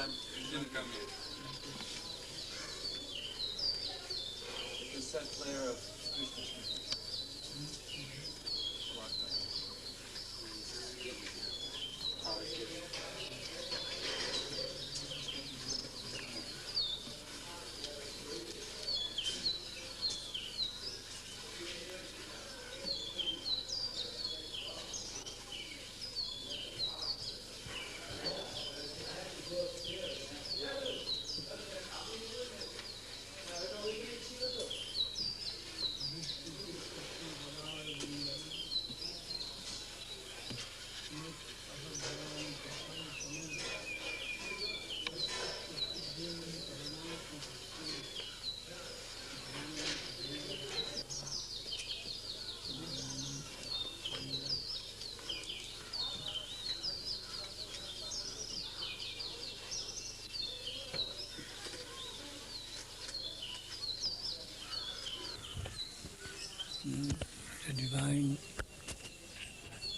time it didn't come in. The set player of Krishna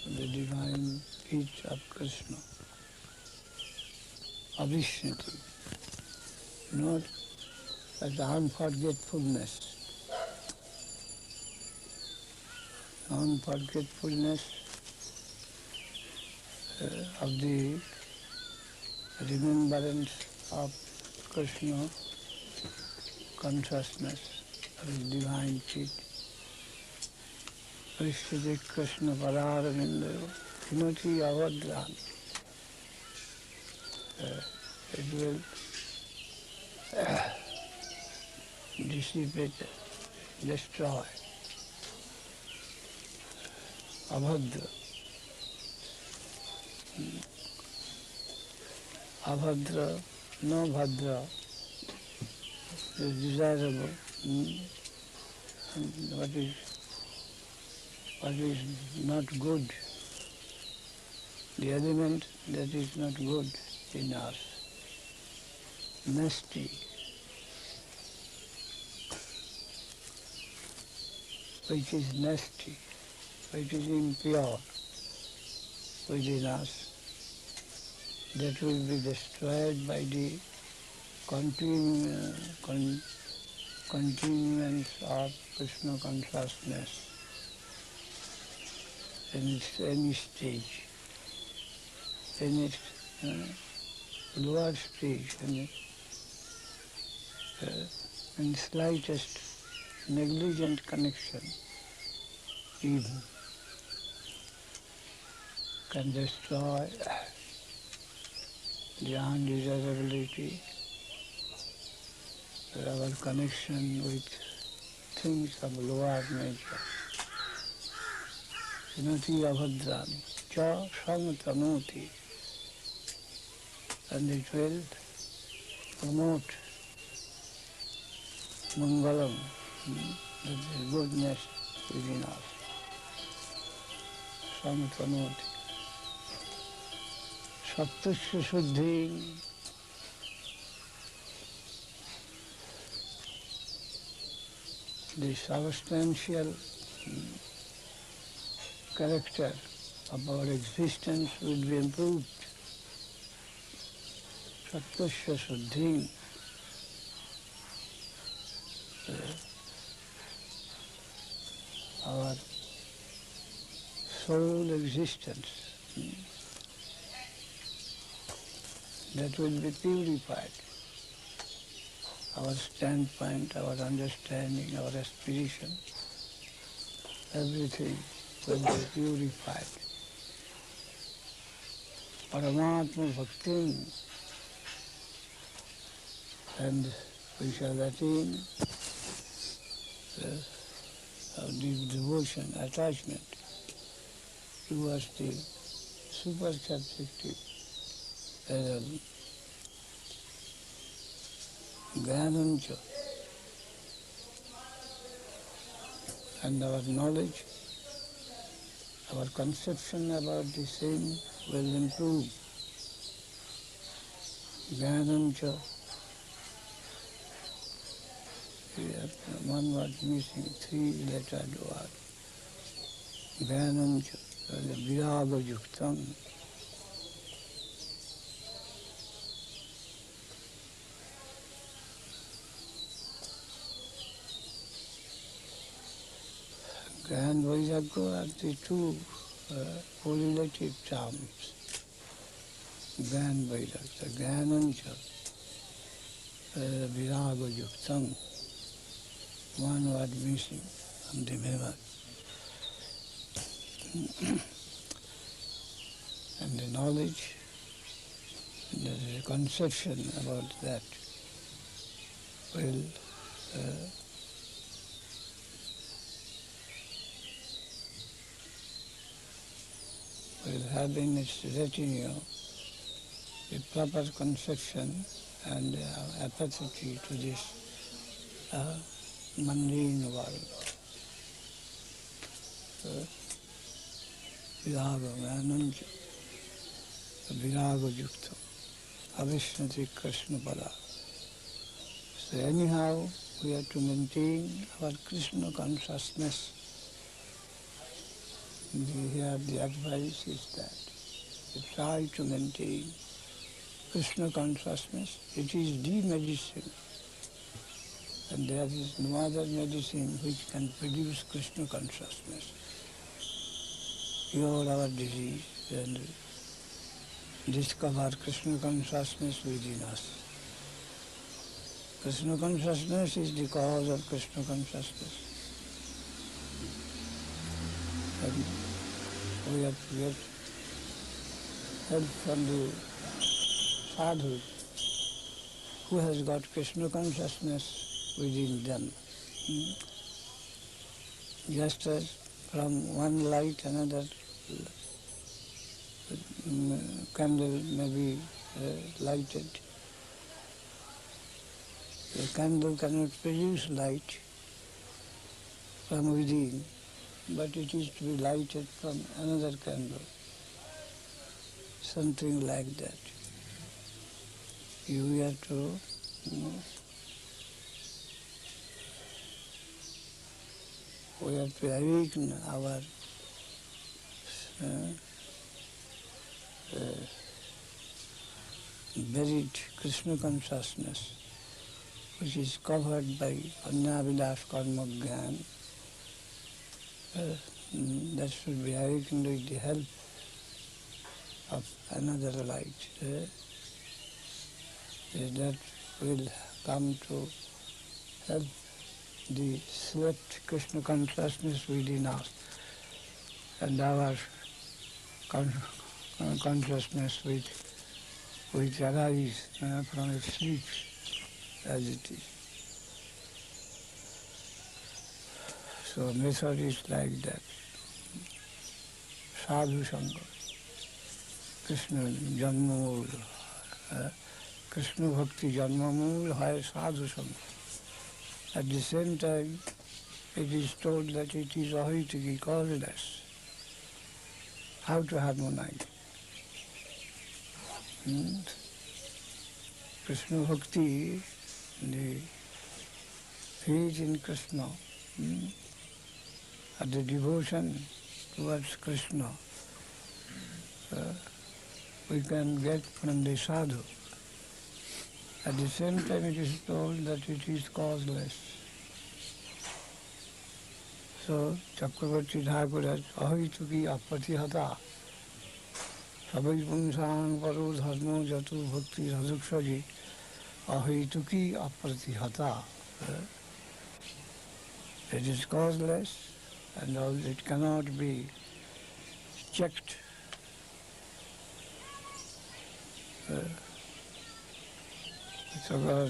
the divine feet of Krishna, Avishnati, not as unforgetfulness of the remembrance of Krishna consciousness of his divine feet. Prishthiti Krishna Padaravindayo Kinoti Avadran. It will dissipate, destroy. Abhadra. Abhadra, no Bhadra, is desirable. What is not good, the element that is not good in us, nasty, which is nasty, which is impure within us, that will be destroyed by the continuance of Krishna consciousness in any stage, in its lower stage, in slightest negligent connection, even can destroy the undesirability, our connection with things of lower nature. Sunati abhadrani, cha samtanoti, and it will promote mangalam, the goodness within us. Samtanoti. Sattasya Shuddhi, the substantial character of our existence will be improved. Sattasya Shuddhi, our soul existence, that will be purified. Our standpoint, our understanding, our aspiration, everything will be purified. Paramatma Bhakti, and we shall attain deep devotion, attachment towards the super subjective Jnanancha, and our knowledge, our conception about the same will improve. Jnanancha, one word missing, three-lettered word. Jnanancha, viraga yuktam. and Vairagya are the two correlative terms. Gyan Vairagya, Gyanancha, Viraga Yuktam. One word missing from the memory. And the knowledge, and there is a conception about that will have in its retinue a proper conception and apathy to this mundane world. Viraga Ananja, Viraga Yukta, Avishnati Krishna Pada. So anyhow, we have to maintain our Krishna consciousness. Here the advice is that we try to maintain Krishna consciousness. It is the medicine. And there is no other medicine which can produce Krishna consciousness. Cure our disease and discover Krishna consciousness within us. Krishna consciousness is the cause of Krishna consciousness. And we have to get help from the sadhu who has got Krishna consciousness within them. Just as from one light another candle may be lighted. The candle cannot produce light from within, but it is to be lighted from another candle. Something like that. You have to we have to awaken our buried Krishna consciousness, which is covered by Anyavilash Karma Gyan. That should be awakened with the help of another light. That will come to help the slept Krishna consciousness within us and our consciousness which arise from its sleep as it is. So method is like that. Sadhu Sangha, Krishna Janmamul, Krishna Bhakti Janmamul hai Sadhu Sangha. At the same time, it is told that it is ahitiki, causeless. How to harmonize? Krishna Bhakti, the faith in Krishna, and the devotion towards Krishna, we can get from the sadhu. At the same time, it is told that it is causeless. So, Chakravarti Thakur has ahituki apatihata sabai pungsang paro dharmo jatu bhakti radhukshaji ahituki apatihata. It is causeless and it cannot be checked. Sagar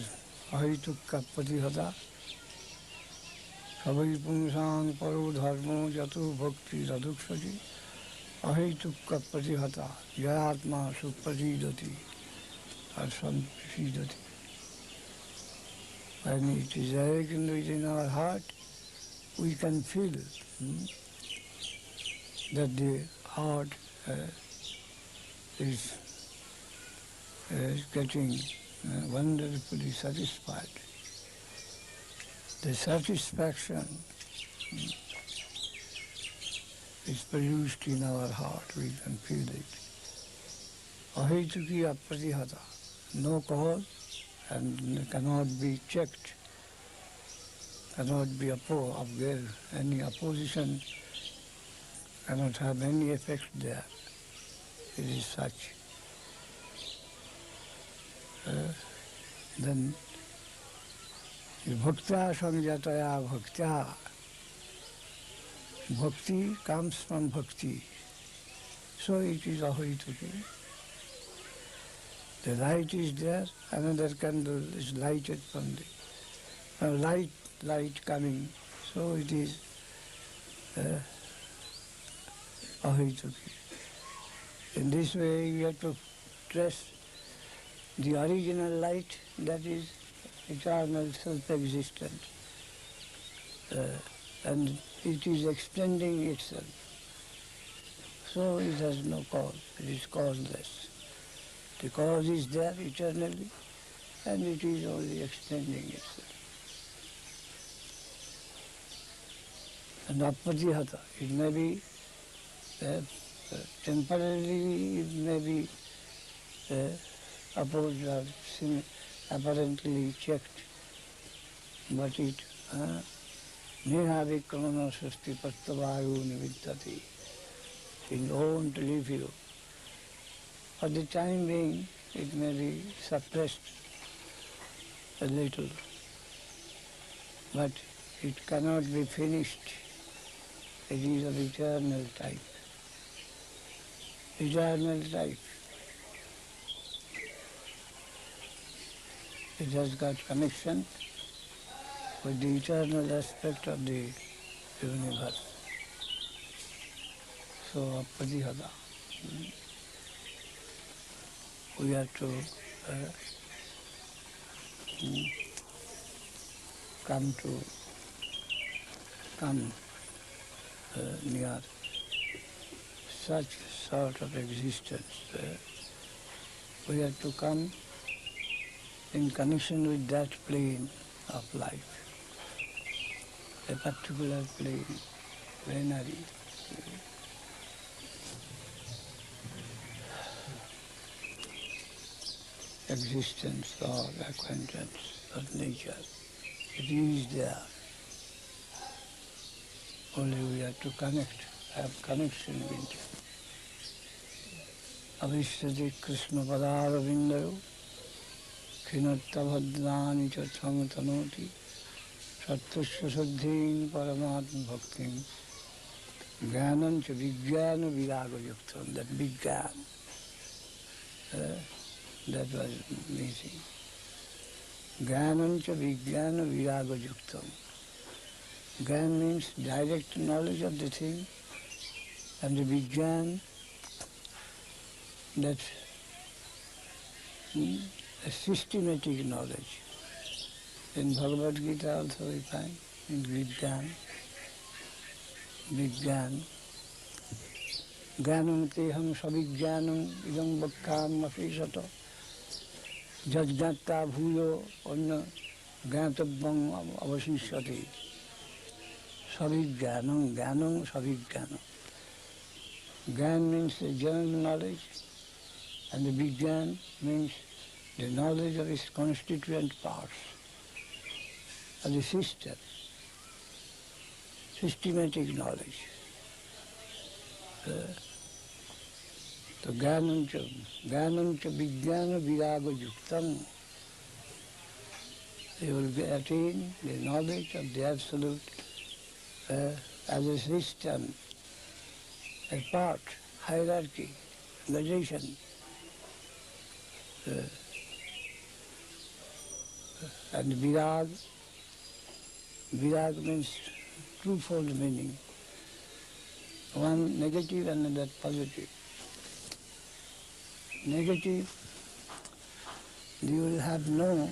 ahitukka patihata sabai pungsang paro dharmo jatu bhakti radhukshaji ahitukka patihata jayatma suprasidati or samprasidati. When it is awakened within our heart, we can feel that the heart is getting wonderfully satisfied. The satisfaction is produced in our heart, we can feel it. Ahituki apratihata, no cause and cannot be checked. cannot be any opposition cannot have any effect there. It is such. Then bhakta sanjataya bhaktya. Bhakti comes from bhakti. So it is ahituki. The light is there, another candle is lighted from the light coming. So it is ahituki. In this way you have to trace the original light, that is eternal self-existent. And it is extending itself. So it has no cause, it is causeless. The cause is there eternally, and it is only extending itself. And apadihata, it may be temporarily, it may be opposed or apparently checked, but it neha vikramana sasti pastavayu nivittati. It won't leave you. For the time being, it may be suppressed a little, but it cannot be finished. It is of eternal type. Eternal type. It has got connection with the eternal aspect of the universe. So, apadihata. We have to come near such sort of existence. We have to come in connection with that plane of life, a particular plane, plenary. Existence or acquaintance of nature. It is there. Only we have to have connection with it. Avishyati Krishna Padaravindayo Khinatta Bhadrani Chatham Tanoti Sattusya Saddhin Paramatma Bhaktim Jnanam cha Vijnana Viraga Yuktam. That big Jnana. That was missing. Jnanam cha Vijnana Viraga Yuktam. Jnana means direct knowledge of the thing, and the Vijnana, that's a systematic knowledge. In Bhagavad Gita also we find in Vijnana, Jnanam teham savijnanam idam bhakkam afisato jajjata bhuyo anna jnatavyam avasishyati. Savijnanam, jnanam, savijnanam. Jnana means the general knowledge, and the Vijnana means the knowledge of its constituent parts, of the system, systematic knowledge. So jnanam cha vijnana viraga yuktam. You will attain the knowledge of the Absolute as a system, a part, hierarchy, gradation. And virag means twofold meaning. One negative and another positive. Negative, you will have no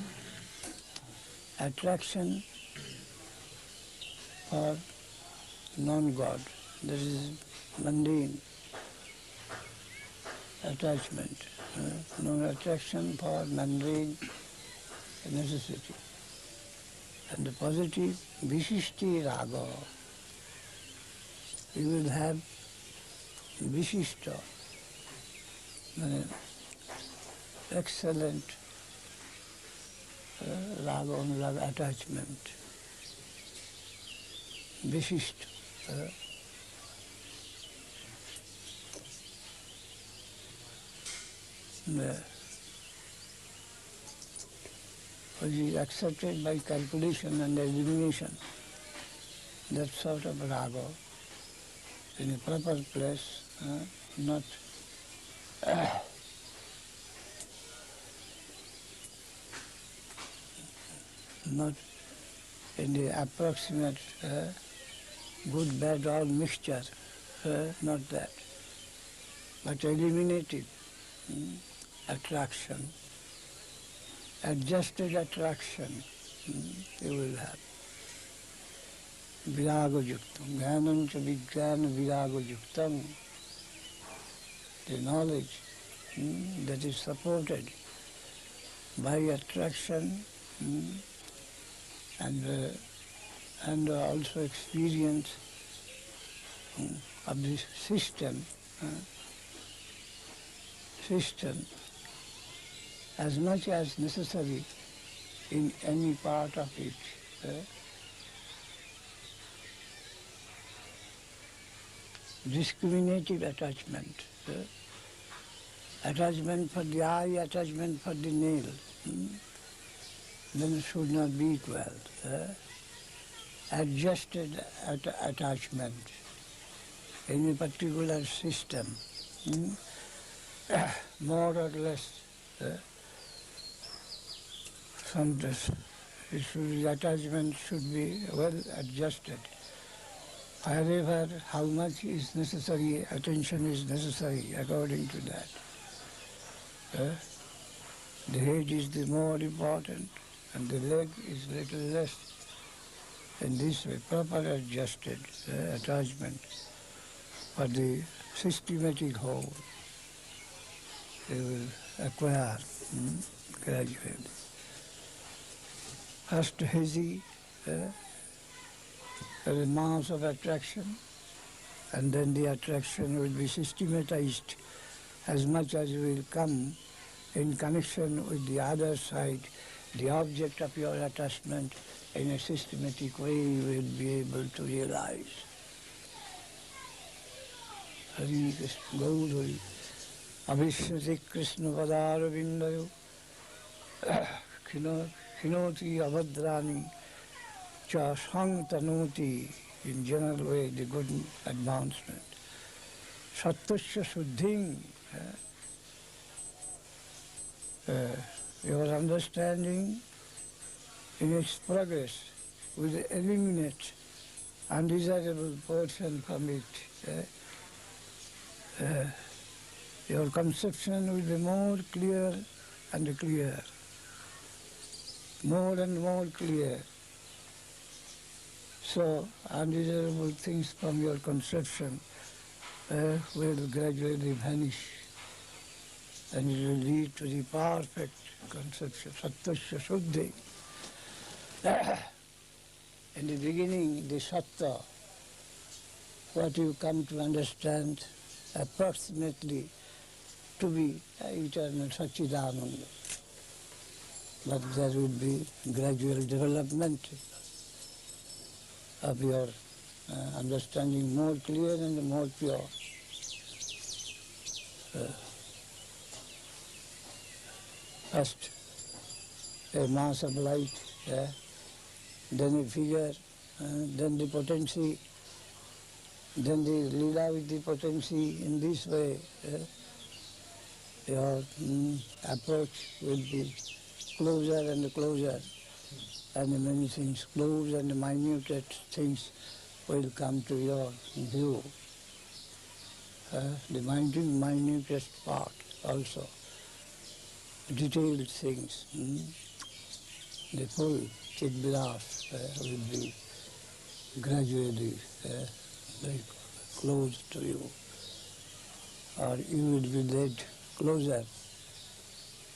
attraction for non-God. That is mundane attachment. No attraction for mundane necessity. And the positive, Vishishti Raga. You will have Vishishta, excellent raga attachment. Vishishta. Which is accepted by calculation and elimination. That sort of raga in a proper place, not not in the approximate good, bad, all mixture, not that, but eliminated attraction, adjusted attraction you will have. Viraga yuktam, jnanam cha vijnana viraga yuktam, the knowledge that is supported by attraction and also experience of this system as much as necessary in any part of it. Discriminative attachment, attachment for the eye, attachment for the nail, then it should not be equal. Adjusted attachment in a particular system, more or less, the attachment should be well adjusted. However, how much is necessary, attention is necessary according to that. The head is the more important and the leg is little less. In this way, proper adjusted attachment for the systematic whole, they will acquire gradually. First hazy, a mass of attraction, and then the attraction will be systematized as much as will come in connection with the other side, the object of your attachment in a systematic way you will be able to realize. Hari Krishna Gaudari Abhishnati Krishna Padara Vindayo Khinoti Abhadrani Cha Santanoti, in general way, the good advancement. Sattasya Suddhing, your understanding in its progress will eliminate undesirable portion from it. Your conception will be more clear and clear, more and more clear. So undesirable things from your conception will gradually vanish, and it will lead to the perfect conception, Sattasya Suddhi. In the beginning, the Satta, what you come to understand approximately to be eternal Satchidananda. But there will be gradual development of your understanding more clear and more pure. First, a mass of light, then a figure, then the potency, then the lila with the potency. In this way, your approach will be closer and closer, and many things, close and minute things will come to your view. The minutest part also, detailed things, the full Chidvilas will be gradually very close to you, or you will be led closer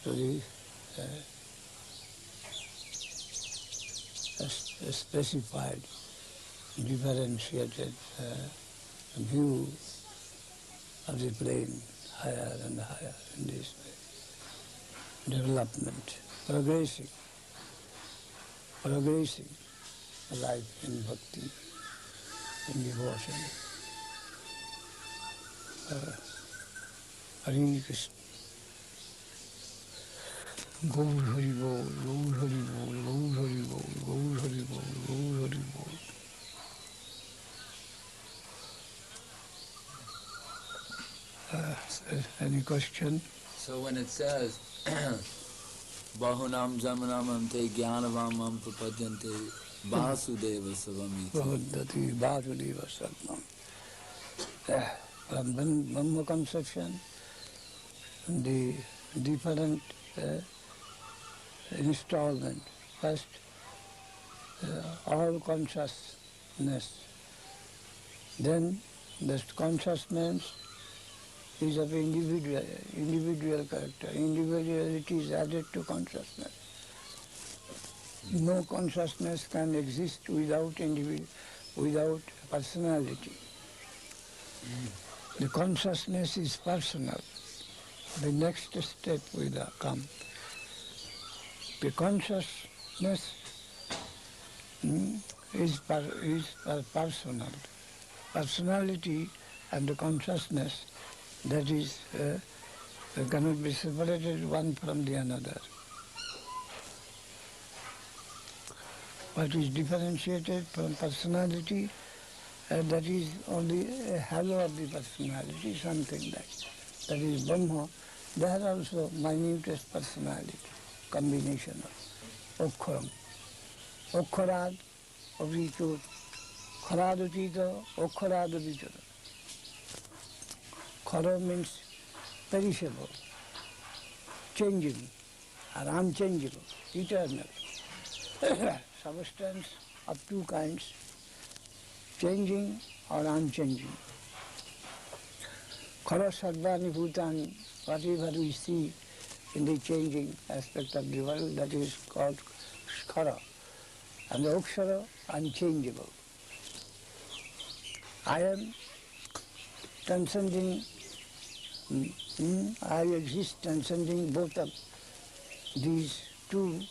to the specified, differentiated view of the plane, higher and higher in this way. Development, progressing life in bhakti. in devotion. Hare Krishna. Gaur Hari Bol, Gaur Hari Bol, Gaur Hari Bol, Gaur Hari Bol, Gaur Hari Bol. Any question? So when it says, Bahunam Jamanamam te Jnanavamam prapadyante Vasudeva Savamiti. Pravadati Vasudeva Sarvam. From Brahma conception, the different installment. First, all consciousness. Then the consciousness is of individual character. Individuality is added to consciousness. No consciousness can exist without personality. The consciousness is personal. The next step will come. The consciousness is personal. Personality and the consciousness, that is, cannot be separated one from the another. What is differentiated from personality, that is only a halo of the personality, something like that. That is Brahma. There also minutest personality, combination of Okharam. Okharad, Avichur, Kharadutita, Okharadutita. Khara means perishable, changing, or unchangeable, eternal. Substance of two kinds, changing or unchanging. Khara sarvani bhutani, whatever we see in the changing aspect of the world, that is called khara. And the okshara, unchangeable. I am transcending, I exist transcending both of these two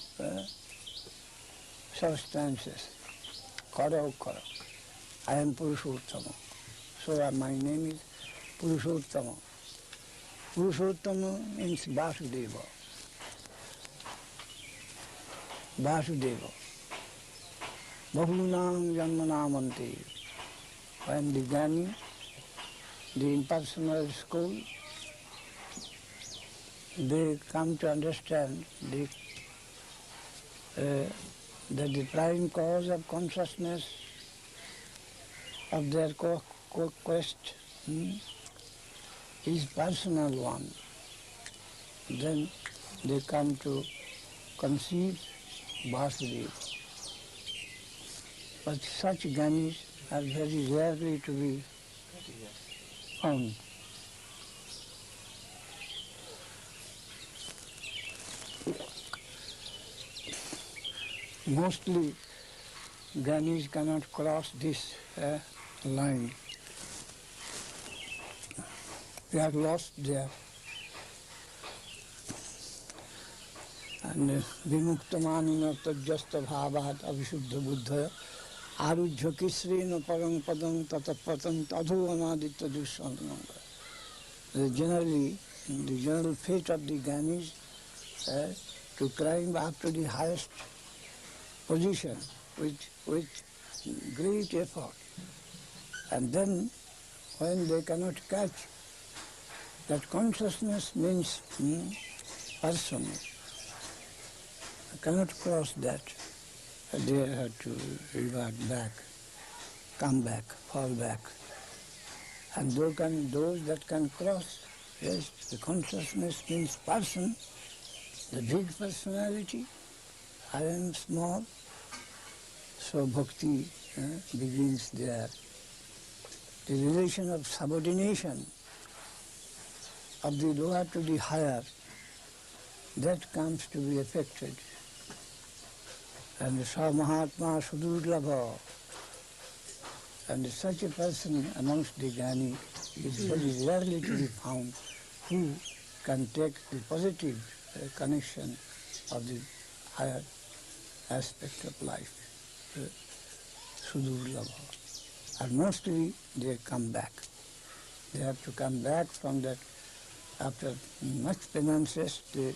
substances, khara, okshara. I am Purushottama. So my name is Purushottama. Purushottama means Vasudeva. Vasudeva. Bahunam Janmanamante. When the Jnani, the impersonal school, they come to understand that the prime cause of consciousness of their quest is personal one. Then they come to conceive Vasudeva. But such Jnanis are very rarely to be found. Mostly Jnanis cannot cross this line. They are lost there. And vimuktamanina tajjasta bhavat avishuddha buddhaya arujya kisrena parang padam tatapatam tadhu anaditya dushyananga. Generally, the general fate of the Jnanis to climb up to the highest position with great effort. And then when they cannot catch that consciousness means person, cannot cross that, they have to revert back, come back, fall back. And those that can cross, yes, the consciousness means person, the big personality, I am small, so bhakti begins there. The relation of subordination of the lower to the higher, that comes to be affected. And Sa Mahatma Sudurlabha, and such a person amongst the Jnani is very rarely to be found who can take the positive connection of the higher aspect of life, Sudurlabha. and mostly they come back. They have to come back from that. After much penances, they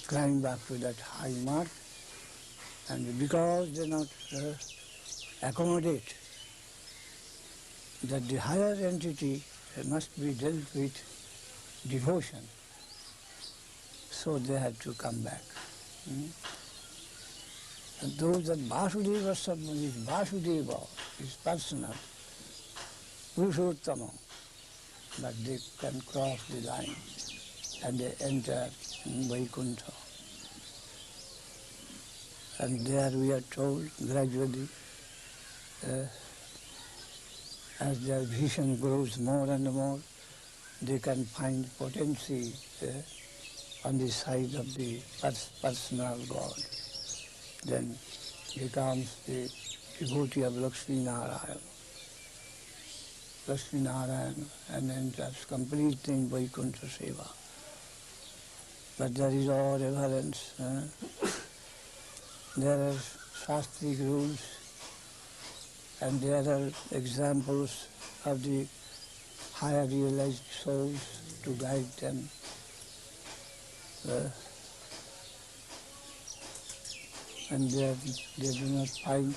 climb back to that high mark, and because they not accommodate that the higher entity must be dealt with devotion, so they have to come back. And those that Vasudeva Sarvam is Vasudeva, is personal, Purushottama, but they can cross the line and they enter Vaikuntha. And there we are told gradually, as their vision grows more and more, they can find potency on the side of the personal God. Then becomes the devotee of Lakshmi Narayana. Lakshmi Narayana, and enters completely in Vaikuntha Seva. But there is all reverence. There are Shastric rules, and there are examples of the higher realized souls to guide them. And they do not find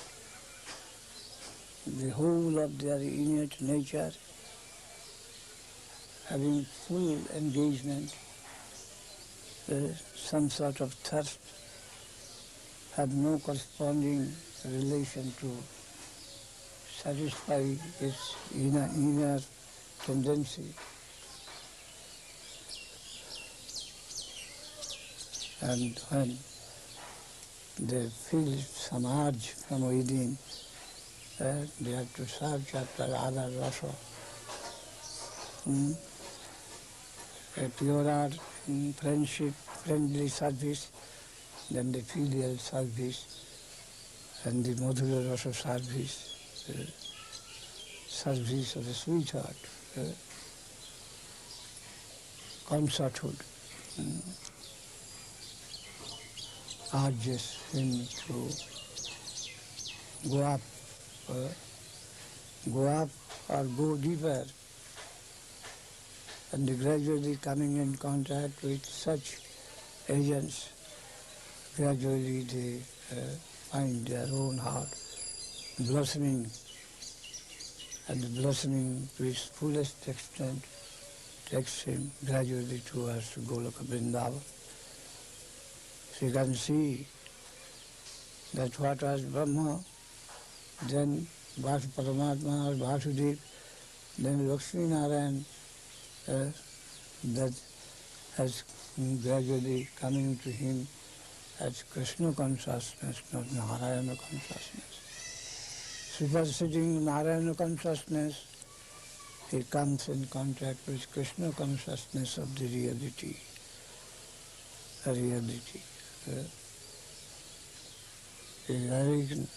the whole of their innate nature having full engagement, some sort of thirst, have no corresponding relation to satisfy its inner tendency. And when they feel some urge from within, they have to search after other rasa. A purer friendship, friendly service, then the filial service, and the madhura rasa service, service of the sweetheart, concerthood. Urges him to go up or go deeper, and gradually coming in contact with such agents, gradually they find their own heart blossoming, and blossoming to its fullest extent takes him gradually towards Goloka Vrindavan. So you can see that what was Brahma, then Paramatma or Vasudev, then Lakshmi Narayan, that has gradually coming to him as Krishna consciousness, not Narayana consciousness. Superseding Narayana consciousness, he comes in contact with Krishna consciousness of the reality. He is awakened.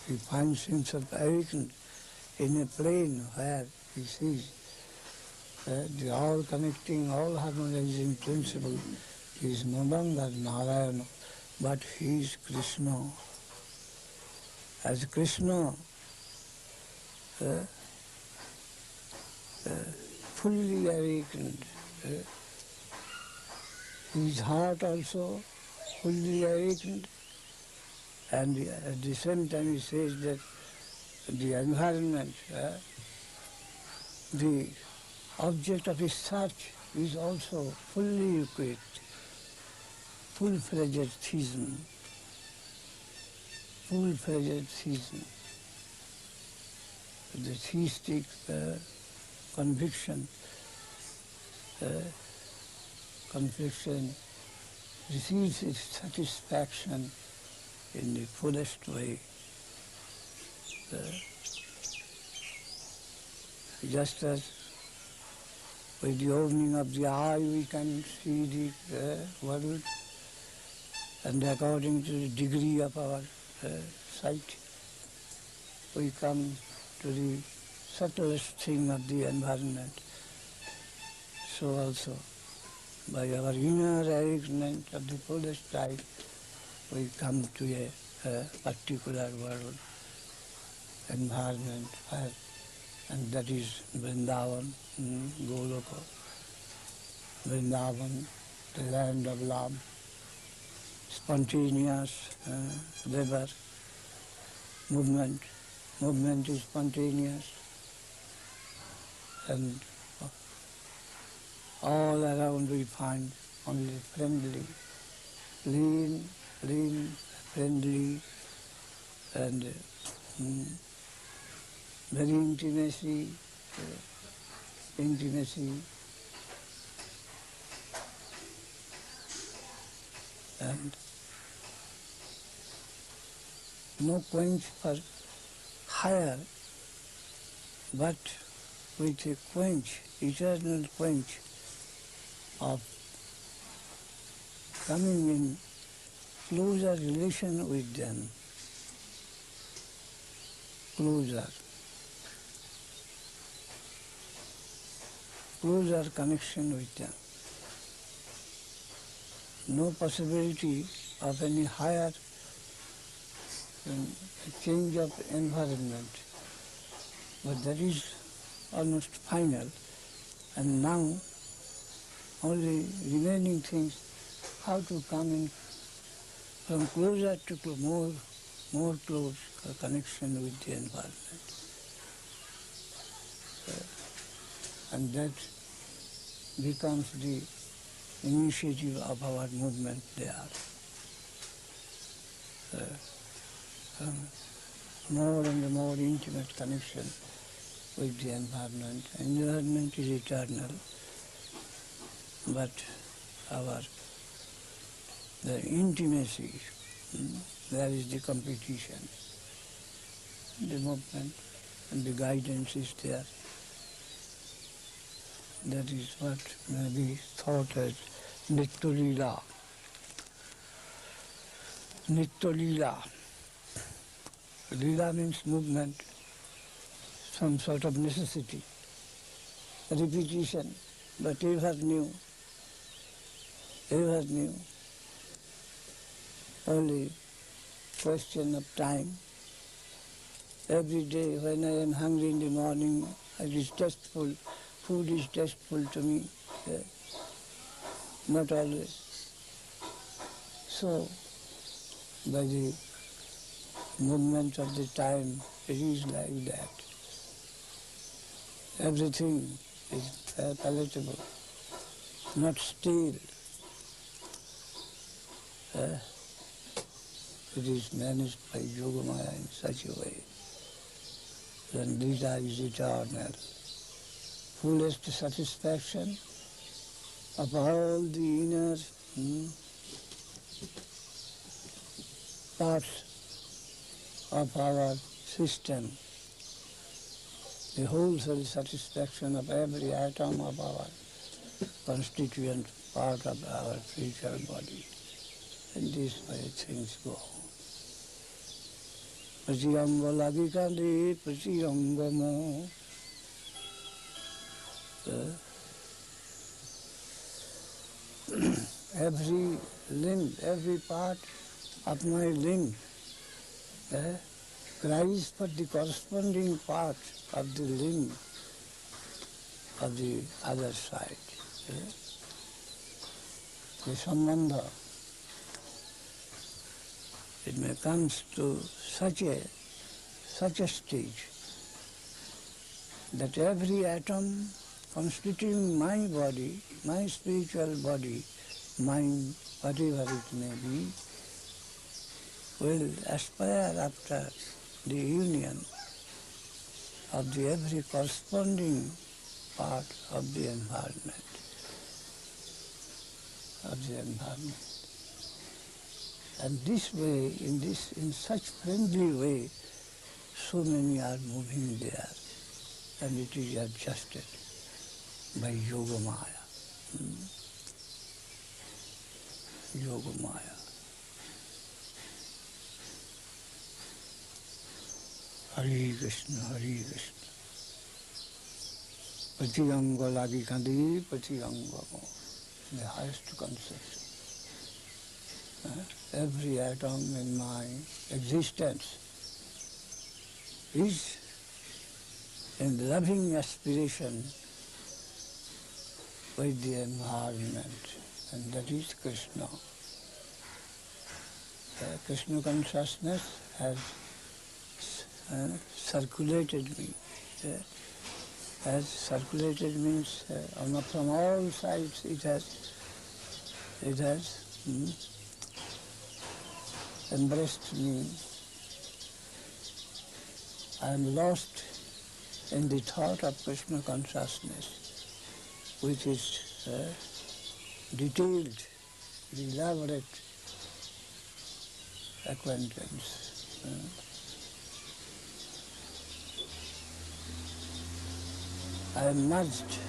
He finds himself awakened in a plane where he sees the all-connecting, all-harmonizing principle is no longer Narayana, but he is Krishna. As Krishna, fully awakened, his heart also fully awakened, and at the same time he says that the environment, the object of his search is also fully equipped, full-fledged theism, the theistic conviction receives its satisfaction in the fullest way. Just as with the opening of the eye we can see the world, and according to the degree of our sight, we come to the subtlest thing of the environment. So also, by our inner awakening of the fullest sight, we come to a particular world. environment, and that is Vrindavan, Goloka, Vrindavan, the land of love, spontaneous river, movement is spontaneous, and all around we find only friendly, clean, friendly, and very intimacy, and no quench for higher, but with a quench, eternal quench of coming in closer relation with them, closer connection with them. No possibility of any higher change of environment, but that is almost final. And now only remaining things, how to come in from closer to more close connection with the environment. And that becomes the initiative of our movement there. More and more intimate connection with the environment. Environment is eternal, but the intimacy, there is the competition. The movement and the guidance is there. That is what may be thought as Nitya Leela. Nitya Leela. Leela means movement, some sort of necessity, repetition, but ever new. Only question of time. Every day when I am hungry in the morning, it is tasteful, food is tasteful to me, not always. So, by the movement of the time, it is like that. Everything is palatable, not stale. It is managed by Yogamaya in such a way. Then Gita is eternal. Fullest satisfaction of all the inner parts of our system, the wholesale satisfaction of every atom of our constituent part of our spiritual body. And this way things go. Pratiyango lagi kandi, pratiyango mo. Every limb, every part of my limb cries for the corresponding part of the limb of the other side. The sambandha, it may come to such a stage that every atom constituting my body, my spiritual body, mind, whatever it may be, will aspire after the union of the every corresponding part of the environment. And this way, in such friendly way, so many are moving there, and it is adjusted by Yogamaya. Yogamaya. Hare Krishna, Hare Krishna. Pratiyango lagi kandi, pratiyango mo. The highest conception. Every atom in my existence is in loving aspiration with the environment, and that is Krishna. Krishna consciousness has circulated me. Has circulated means from all sides it has embraced me. I am lost in the thought of Krishna consciousness, which is detailed, elaborate acquaintance. I am merged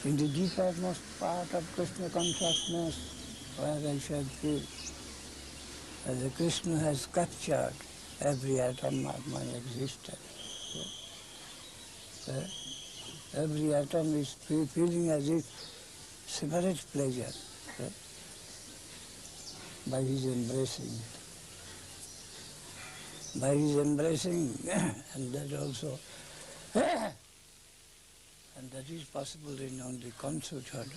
in the deepest part of Krishna consciousness, where I shall feel that Krishna has captured every atom of my existence. Every atom is feeling as if separate pleasure by his embracing. By his embracing, and that also, and that is possible in only concerthood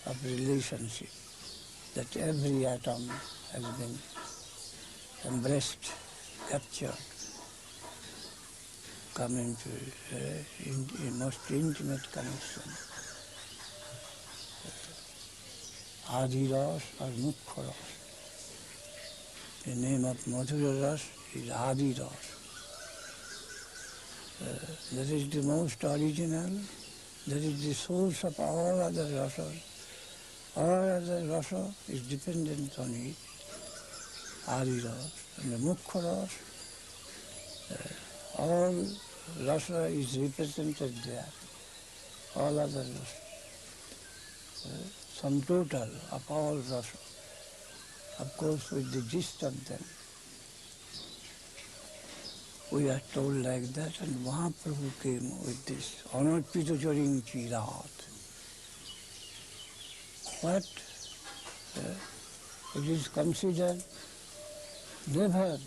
of relationship, that every atom has been embraced, captured, come into a most intimate connection. Adi Ras or Mukhya Ras. The name of Madhurya Ras is Adi Ras. That is the most original, that is the source of all other rasas. All other rasa is dependent on it, Adi Ras. And the Mukhya Ras, all rasa is represented there, all other rasa. Sum total of all rasa. Of course, with the gist of them, we are told like that, and Mahaprabhu came with this, Anarpita Charing Chirat. But it is considered never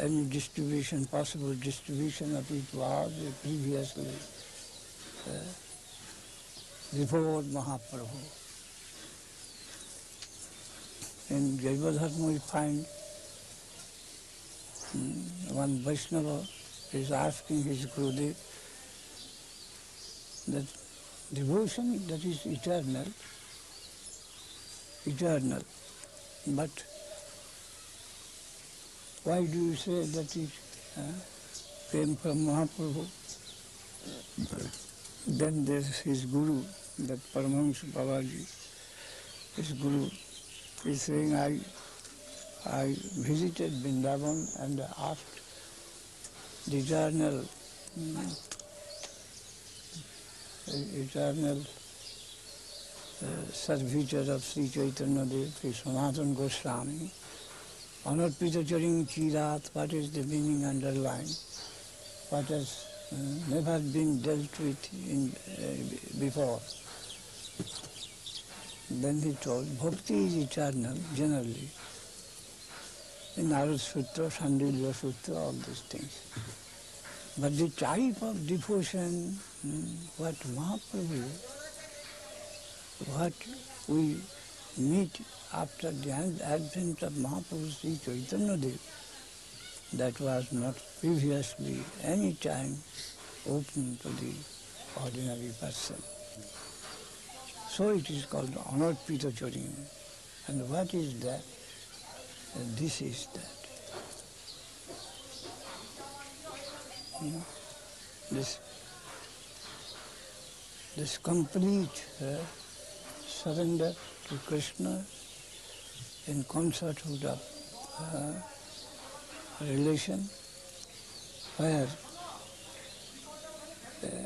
any distribution, possible distribution of it was previously before Mahaprabhu. In Jaivadharma we find one Vaishnava is asking his Gurudev that devotion that is eternal, but why do you say that it came from Mahaprabhu? Then there's his Guru, that Paramahansa Babaji, his Guru, is saying, I visited Vrindavan and asked the eternal servitor of Sri Chaitanya Dev, Sri Sanatana Goswami, Anarpita Charing Chirat, what is the meaning underlined? What has never been dealt with before. Then he told, Bhakti is eternal, generally. In Narad Sutra, Sandilya Sutra, all these things. But the type of devotion, what Mahaprabhu, what we meet after the advent of Mahaprabhu Sri Chaitanya Dev, that was not previously any time open to the ordinary person. So it is called Anarpita Charing. And what is that? And this is that. This complete surrender to Krishna in concerthood of relation, where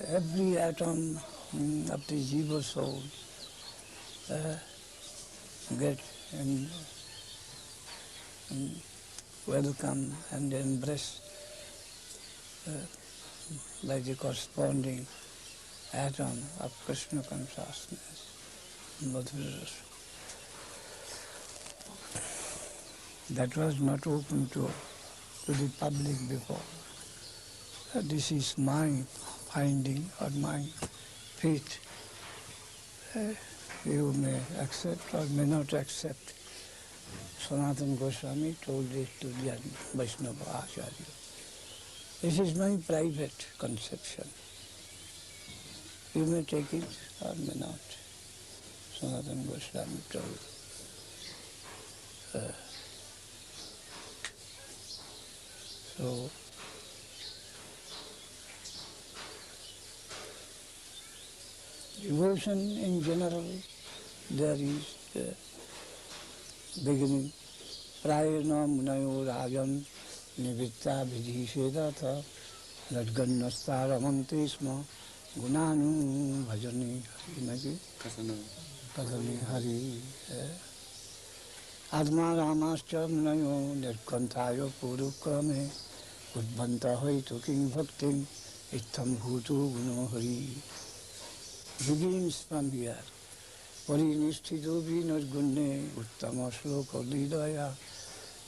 every atom of the jiva soul get and welcome and embrace by the corresponding atom of Krishna consciousness, Madhura Rasa. That was not open to the public before. This is my finding or my faith. You may accept or may not accept. Sanatana Goswami told it to the Vaishnava Acharya. This is my private conception. You may take it or may not. Sanatana Goswami told. So, devotion in general, there is beginning. Prayana munayo rajan nivitta vidhishedatha radgannastara sma gunanu bhajani hari kasani hari. Adma ramascha munayo nirkantayo purukrame udbhanta hoitu king bhaktim ittham bhutu guno hari. Begins from here. Parinishthito vinargunne uttama shloka lidaya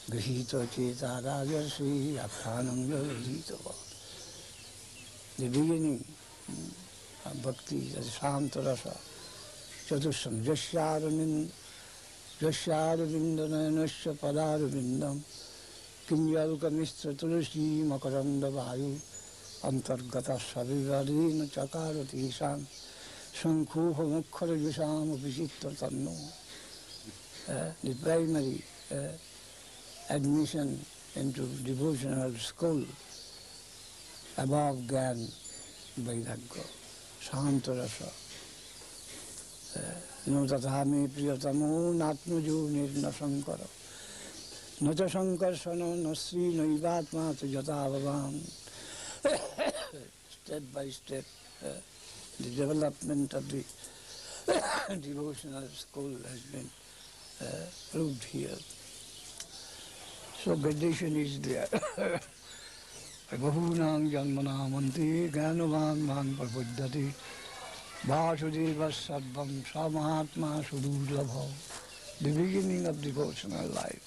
grihita cheta rajarsi akhanam ladhitava. The beginning of bhakti is Shanta Rasa. Chatusham Jashyarvindanayanasya padarvindam Kinyalka mistra tulasi makaranda vayu antargata savivadina chakarati isam Shankhuha Mukhara Yusam Vijitra Tanno. The primary admission into devotional school above Gyan Vairagya, Shanta Rasa. No tathami priyatamo natmajo nirna sankara. Nata sankarsana nasri naivatma yata bhavan. Step by step. The development of the devotional school has been proved here. So gradation is there. Bahunam janmanamanti jnanavan man prabuddhati vasudeva sarvam samahatma sudurlabha. The beginning of devotional life.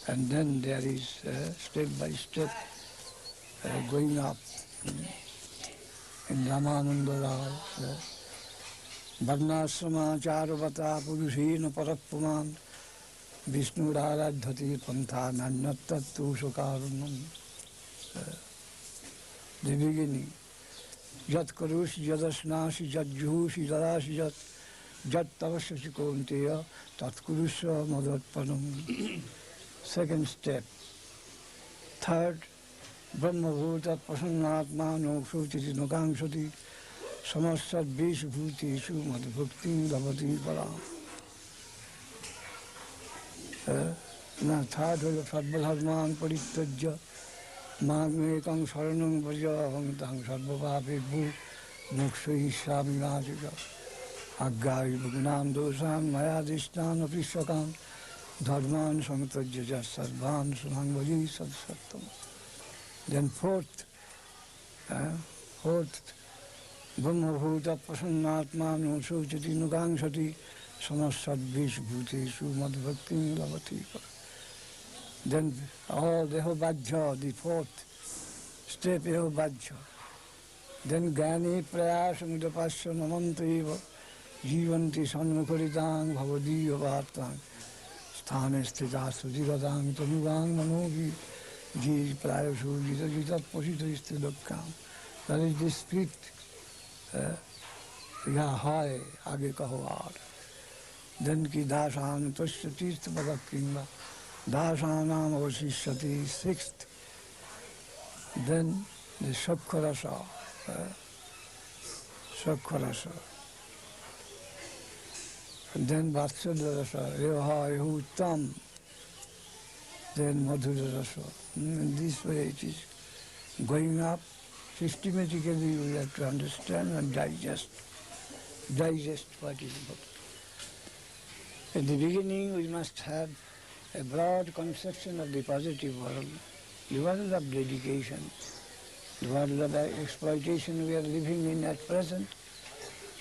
And then there is step by step going up. In Ramananda Rao, Varnasrama Charvata Purushena Parapuman Vishnu Radhati Pantha Nanyattattu Sukarunam. The beginning. Jat Karushi Jadasnasi Jat Juhushi Jadasi Jat Tavasya Konteya Tat Kurusha Madatpanam. Second step. Third, Brahmabhuta Prasannatma no Shuti Nogangshati Samasat Vish Bhutishu Madhubhakti Lavati Param. Now third was Sadbhadharman Paritajya Magmekam Saranam Vaja Hangtang Sadbhavapi Bhu Mukshai Shami Vajika Aggai Bhugunam Dosam Mayadishtan Apishakam Dharman Samtajya Sarvan Sunang Vaji Satsattam. Then fourth, Brahmabhuta Prasannatma no Suchati Nugangshati Samasat Vish Bhuteshu Madhbhakti Lavati. Then all Dehovajja, the fourth step Dehovajja. Then Gani Prayasam Dapasya Namantaiva Jivanti Sanmukaritang Bhavadiya Vartang Sthane Sthita Sujiratang Tanuvang Manogi Ji Prayashu Jita Jita Posita Istilokam. That is the spirit. Ya hai age kaho aar. Then ki dasan tasya tirtha padakimba. Dasanam avasishyati. Sixth. Then the Sakharasa. Sakharasa. And then Vatsadarasa. Yoha Yehuttam. Then Madhura Rasa. In this way it is going up. Systematically we have to understand and digest what is bhakti. At the beginning we must have a broad conception of the positive world, the world of dedication, The world of exploitation we are living in at present,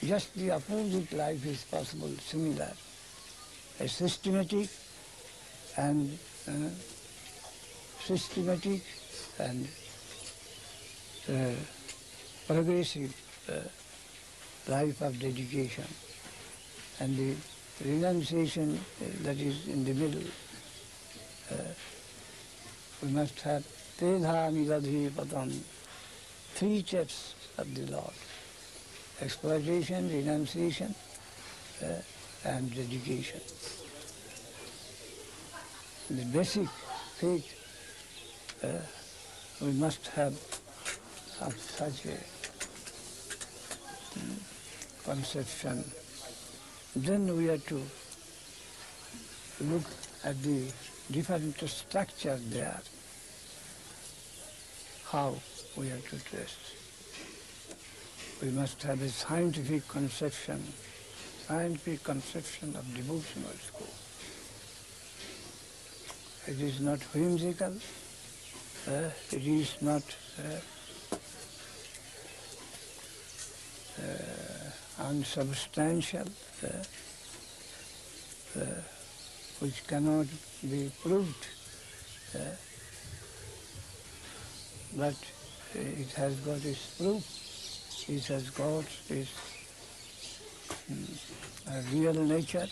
just the opposite life is possible, similar. A systematic and progressive life of dedication, and the renunciation that is in the middle. We must have Tedha Nigadhi Padam, three steps of the Lord: exploitation, renunciation, and dedication. The basic faith we must have of such a conception. Then we have to look at the different structure there, how we have to trace. We must have a scientific conception of devotional school. It is not whimsical, it is not unsubstantial, which cannot be proved, but it has got its proof, it has got its real nature,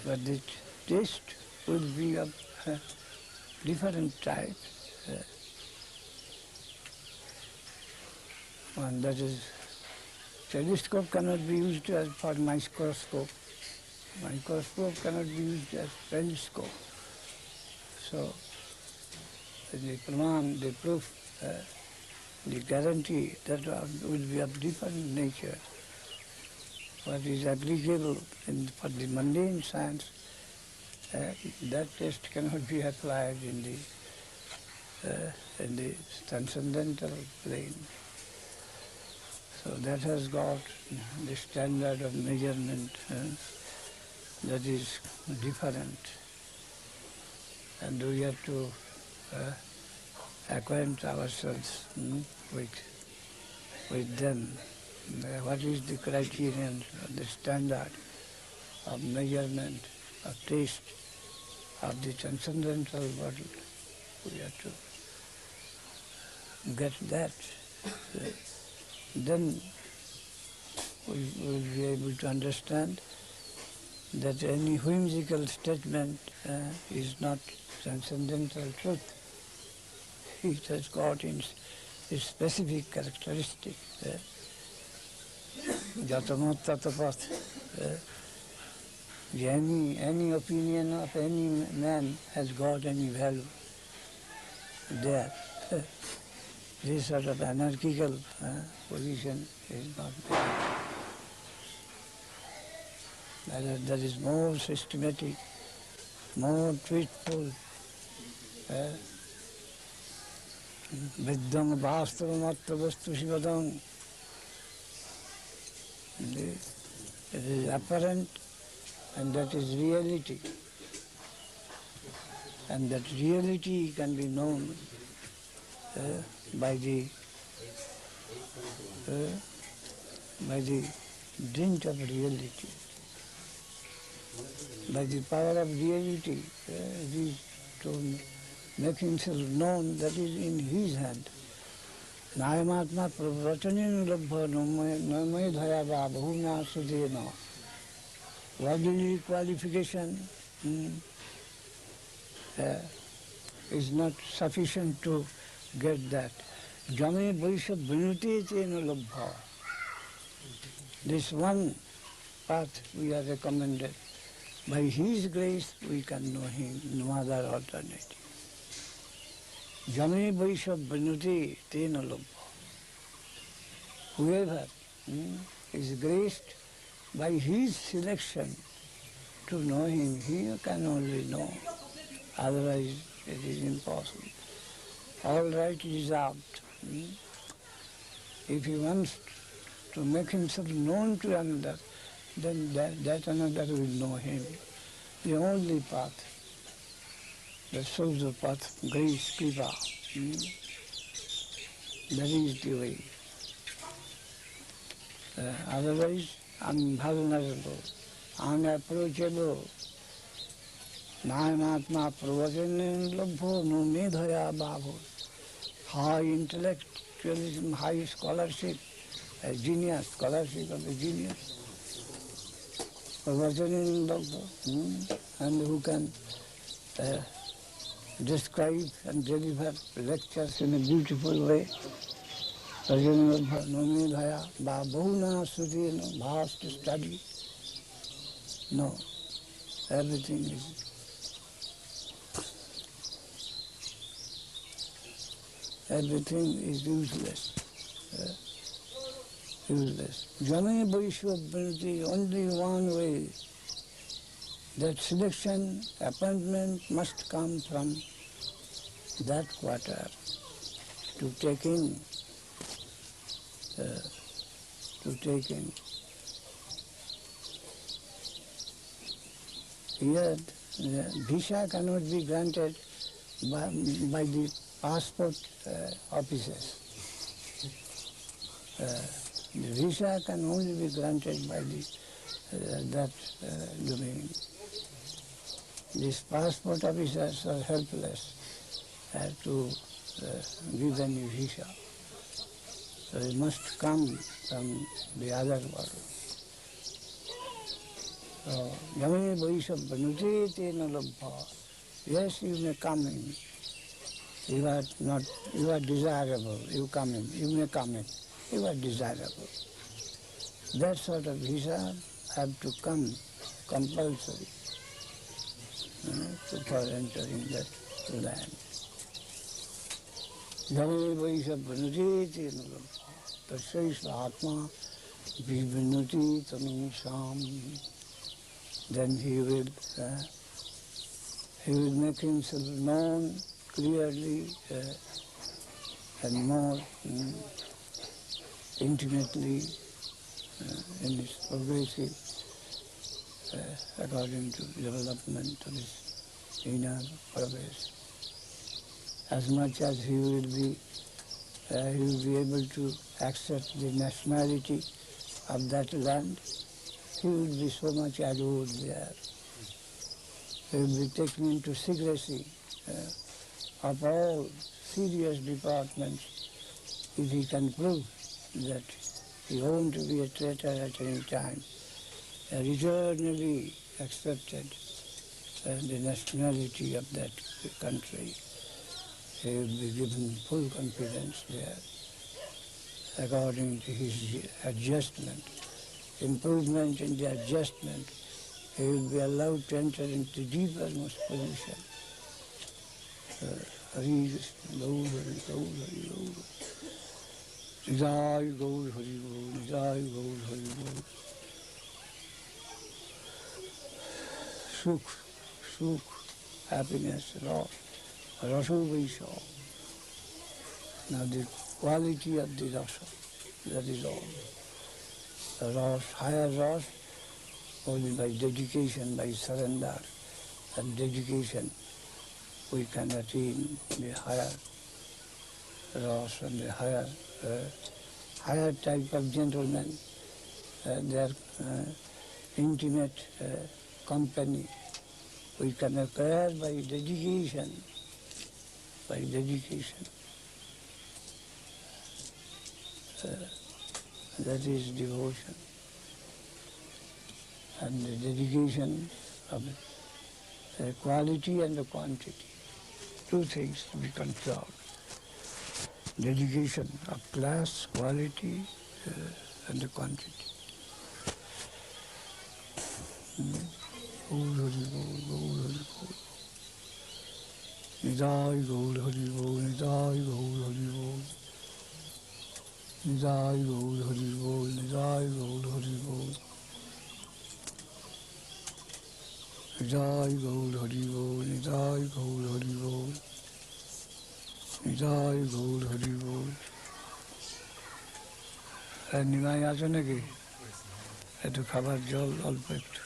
but the taste will be of different type. One that is, telescope cannot be used as for microscope. Microscope cannot be used as telescope. So the praman, the proof, the guarantee that will be of different nature. What is applicable for the mundane science, that test cannot be applied in the transcendental plane. So that has got the standard of measurement that is different, and we have to acquaint ourselves with them. What is the criterion, the standard of measurement, of taste, of the transcendental world? We have to get that. Then we will be able to understand that any whimsical statement is not transcendental truth. It has got its specific characteristic. Jatamat tatapat. Any opinion of any man has got any value there. This sort of anarchical position is not there. That is more systematic, more truthful. Viddham vastavamatra vastu shivadam. It is apparent, and that is reality. And that reality can be known by the dint of reality. By the power of reality, he is to make himself known, that is in his hand. Nayamatma pravrachanin labha namay dhayava bhumya sudena. Worldly qualification is not sufficient to get that. Jame vaisha vinute chena labha. This one path we are recommended. By His grace we can know Him, no other alternative. Jame vaisha vinute tena labha. Whoever is graced by His selection to know Him, he can only know. Otherwise it is impossible. All right reserved. If he wants to make himself known to another, then that another will know him. The only path that shows the path, grace, kripa. That is the way. Otherwise, I'm vulnerable, unapproachable. Nayanatma pravacana labho no medhaya bhavo. High intellectualism, high scholarship, a genius, scholarship of a genius. Pravacana labho, and who can describe and deliver lectures in a beautiful way. Pravacana no medhaya bhavona sudhina, vast study. No, everything is useless. Useless. Jame Vaishwabhriti, only one way. That selection, appointment must come from that quarter to take in. Yet, visa cannot be granted by the passport officers. The visa can only be granted by that domain. These passport officers are helpless to give any visa. So it must come from the other world. So, Yame Vaishwabhriti tena labha. Yes, you may come in. You are desirable, you come in, you may come in. You are desirable. That sort of visa have to come compulsory for entering that land. Yame Vaishwabhriti tena labha. Tasya atma vibhinnati tanum sam. Then he will make himself known clearly and more intimately in his progressive, according to development of his inner progress. As much as he will be able to accept the nationality of that land, he will be so much adored there. He will be taken into secrecy of all serious departments if he can prove that he won't be a traitor at any time, eternally accepted the nationality of that country. He will be given full confidence there, according to his adjustment, improvement in the adjustment. He will be allowed to enter into deepermost position. Hari Krishna, Gaur Hari, Gaur Hari, Gaur Hari. Nijai Gaur Hari, Gaur, Nijai Gaur Hari, Gaur. Sukh, happiness, Rasu Vaisha. Now the quality of the rasa, that is all. The ras, higher ras, only by dedication, by surrender and dedication, we can attain the higher ras and the higher type of gentlemen, their intimate company. We can acquire by dedication. That is devotion. And the dedication of the quality and the quantity. Two things to be controlled. Dedication of class, quality, and the quantity. Gaur Hari Bol, Gaur Hari Bol. Nijai Gaur Hari Bol, Nijai Gaur Hari Bol. Nijai Gaur Hari Bol, Nijai Gaur Hari Bol. Nijai Gaur Hari Bol, Nijai Gaur Hari Bol. Nijai Gaur Hari Bol. Nimai আছে নাকি? একটু খাবার জল অল্প একটু